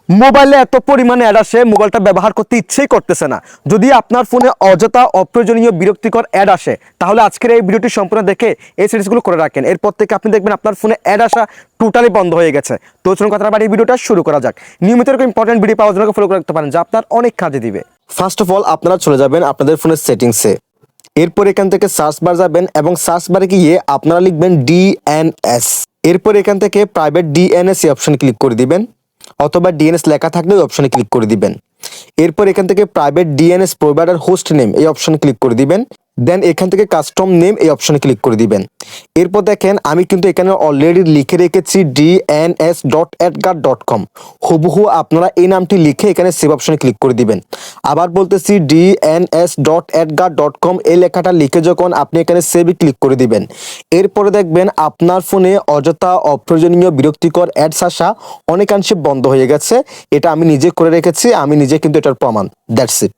মোবাইলে এত পরিমাণে অ্যাড আসে, মোবাইলটা ব্যবহার করতে ইচ্ছেই করতেছে না। যদি আপনার ফোনে অযথা অপ্রয়োজনীয় বিরক্তিকর অ্যাড আসে, তাহলে আজকের এই ভিডিওটি সম্পূর্ণ দেখে এই সেটিংসগুলো করে রাখেন। এরপর থেকে আপনি দেখবেন আপনার ফোনে অ্যাড আসা টোটালি বন্ধ হয়ে গেছে। তো চলুন কথা বাড়ি ভিডিওটা শুরু করা যাক। নিয়মিত এরকম ইম্পর্টেন্ট ভিডিও পাওয়ার জন্য ফলো করে রাখতে পারেন, যা আপনার অনেক কাজে দিবে। ফার্স্ট অফ অল আপনারা চলে যাবেন আপনাদের ফোনের সেটিংসে। এরপর এখান থেকে সার্চ বার যাবেন এবং সার্চ বারে গিয়ে আপনারা লিখবেন ডিএনএস। এরপর এখান থেকে প্রাইভেট ডিএনএস এই অপশনে ক্লিক করে দিবেন, অথবা ডিএনএস লেখা থাকলে ওই অপশনে ক্লিক করে দিবেন। এরপর এখান থেকে private DNS provider host name এই অপশনে ক্লিক করে দিবেন। দেন এখান থেকে কাস্টম নেম এই অপশনে ক্লিক করে দিবেন। এরপর দেখেন আমি কিন্তু এখানে অলরেডি লিখে রেখেছি dns.adguard.com। হুবহু আপনারা এই নামটি লিখে এখানে সেভ অপশনে ক্লিক করে দিবেন। আবার বলতেছি dns.adguard.com এই লেখাটা লিখে যখন আপনি এখানে সেভে ক্লিক করে দিবেন, এরপরে দেখবেন আপনার ফোনে অযথা অপ্রয়োজনীয় বিরক্তিকর অ্যাডস আসা অনেকাংশে বন্ধ হয়ে গেছে। এটা আমি নিজে করে রেখেছি, আমি নিজে কিন্তু এটার প্রমাণ। That's it.